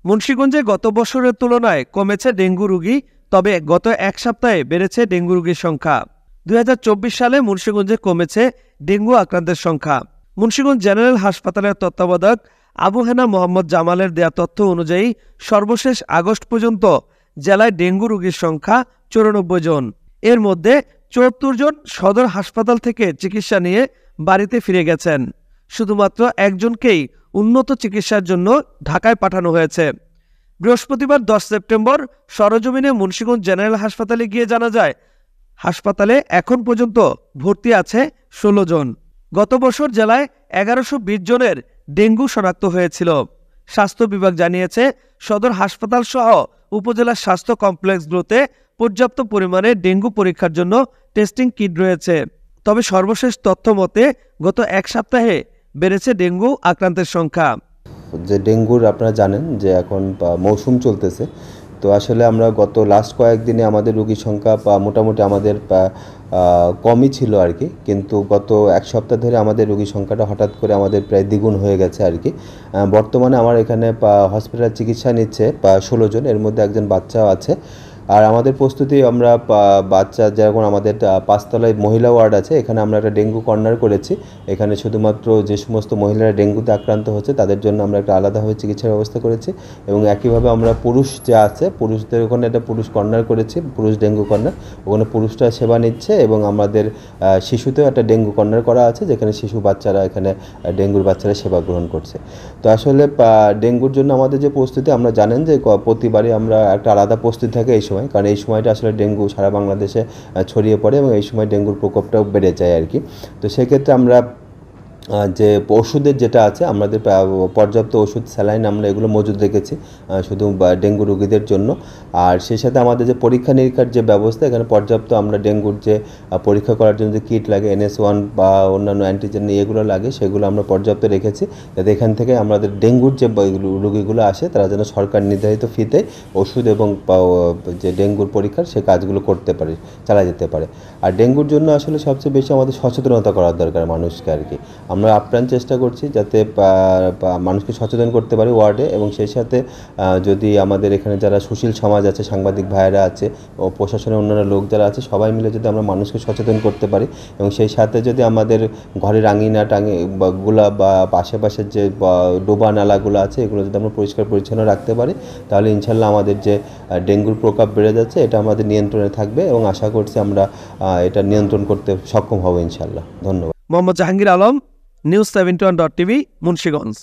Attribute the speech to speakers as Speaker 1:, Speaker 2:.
Speaker 1: মুন্সিগঞ্জে গত বছরের তুলনায় কমেছে ডেঙ্গু রোগী, তবে গত এক সপ্তাহে বেড়েছে ডেঙ্গু রোগীর সংখ্যা। ২০২৪ সালে মুন্সিগঞ্জে কমেছে ডেঙ্গু আক্রান্তের সংখ্যা। মুন্সিগঞ্জ জেনারেল হাসপাতালের তত্ত্বাবধায়ক আবু হেনা মোহাম্মদ জামালের দেয়া তথ্য অনুযায়ী সর্বশেষ আগস্ট পর্যন্ত জেলায় ডেঙ্গু রোগীর সংখ্যা ৯৪ জন। এর মধ্যে ৭৪ জন সদর হাসপাতাল থেকে চিকিৎসা নিয়ে বাড়িতে ফিরে গেছেন। শুধুমাত্র একজনকেই উন্নত চিকিৎসার জন্য ঢাকায় পাঠানো হয়েছে। বৃহস্পতিবার ১০ সেপ্টেম্বর সরেজমিনে মুন্সিগঞ্জ জেনারেল হাসপাতালে গিয়ে জানা যায়, হাসপাতালে এখন পর্যন্ত ভর্তি আছে ১৬ জন। গত বছর জেলায় ১১২০ জনের ডেঙ্গু শনাক্ত হয়েছিল। স্বাস্থ্য বিভাগ জানিয়েছে, সদর হাসপাতাল সহ উপজেলার স্বাস্থ্য কমপ্লেক্সগুলোতে পর্যাপ্ত পরিমাণে ডেঙ্গু পরীক্ষার জন্য টেস্টিং কিট রয়েছে। তবে সর্বশেষ তথ্য মতে গত এক সপ্তাহে বেড়েছে ডেঙ্গু আক্রান্তের সংখ্যা।
Speaker 2: যে ডেঙ্গুর আপনারা জানেন যে এখন মৌসুম চলতেছে, তো আসলে আমরা গত লাস্ট কয়েকদিনে আমাদের রোগীর সংখ্যা মোটামুটি আমাদের কমই ছিল আর কি, কিন্তু গত এক সপ্তাহ ধরে আমাদের রোগীর সংখ্যাটা হঠাৎ করে আমাদের প্রায় দ্বিগুণ হয়ে গেছে আর কি। বর্তমানে আমার এখানে হসপিটাল চিকিৎসা নিচ্ছে ১৬ জন, এর মধ্যে একজন বাচ্চাও আছে। আর আমাদের প্রস্তুতি আমরা বাচ্চা যেরকম আমাদের ৫ তলায় মহিলা ওয়ার্ড আছে, এখানে আমরা একটা ডেঙ্গু কর্নার করেছি। এখানে শুধুমাত্র যে সমস্ত মহিলারা ডেঙ্গুতে আক্রান্ত হচ্ছে তাদের জন্য আমরা একটা আলাদাভাবে চিকিৎসার ব্যবস্থা করেছি, এবং একইভাবে আমরা পুরুষ যে আছে পুরুষদের ওখানে একটা পুরুষ কর্নার করেছি, পুরুষ ডেঙ্গু কর্নার। ওখানে পুরুষরা সেবা নিচ্ছে, এবং আমাদের শিশুতেও একটা ডেঙ্গু কর্নার করা আছে, যেখানে শিশু বাচ্চারা এখানে ডেঙ্গুর বাচ্চারা সেবা গ্রহণ করছে। তো আসলে ডেঙ্গুর জন্য আমাদের যে প্রস্তুতি, আমরা জানেন যে প্রতিবারই আমরা একটা আলাদা প্রস্তুতি থাকে এই সময়, কারণ এই সময়টা আসলে ডেঙ্গু সারা বাংলাদেশে ছড়িয়ে পড়ে, এবং এই সময় ডেঙ্গুর প্রকোপটাও বেড়ে যায় আর কি। তো সেক্ষেত্রে আমরা যে ওষুধের যেটা আছে, আমাদের পর্যাপ্ত ওষুধ স্যালাইন আমরা এগুলো মজুদ রেখেছি শুধু ডেঙ্গু রোগীদের জন্য। আর সেই সাথে আমাদের যে পরীক্ষা নিরীক্ষার যে ব্যবস্থা, এখানে পর্যাপ্ত আমরা ডেঙ্গুর যে পরীক্ষা করার জন্য যে কিট লাগে, NS1 বা অন্যান্য অ্যান্টিজেন এগুলো লাগে, সেগুলো আমরা পর্যাপ্ত রেখেছি, যাতে এখান থেকে আমাদের ডেঙ্গুর যে রোগীগুলো আসে তারা যেন সরকার নির্ধারিত ফিতে ওষুধ এবং যে ডেঙ্গুর পরীক্ষার সে কাজগুলো করতে পারে, চালা যেতে পারে। আর ডেঙ্গুর জন্য আসলে সবচেয়ে বেশি আমাদের সচেতনতা করার দরকার মানুষকে আর কি। আমরা আপ্রাণ চেষ্টা করছি যাতে মানুষকে সচেতন করতে পারি ওয়ার্ডে, এবং সেই সাথে যদি আমাদের এখানে যারা সুশীল সমাজ আছে, সাংবাদিক ভাইয়েরা আছে ও প্রশাসনের অন্যান্য লোক যারা আছে, সবাই মিলে যদি আমরা মানুষকে সচেতন করতে পারি, এবং সেই সাথে যদি আমাদের ঘরের আঙিনা গুলা বা আশেপাশের যে ডোবা নালাগুলো আছে এগুলো যদি আমরা পরিষ্কার পরিচ্ছন্ন রাখতে পারি, তাহলে ইনশাল্লাহ আমাদের যে ডেঙ্গুর প্রকোপ বেড়ে যাচ্ছে এটা আমাদের নিয়ন্ত্রণে থাকবে, এবং আশা করছি আমরা এটা নিয়ন্ত্রণ করতে সক্ষম হব ইনশাল্লাহ। ধন্যবাদ।
Speaker 1: Mohammad Jahangir Alam, news 71.tv, Munshiganj.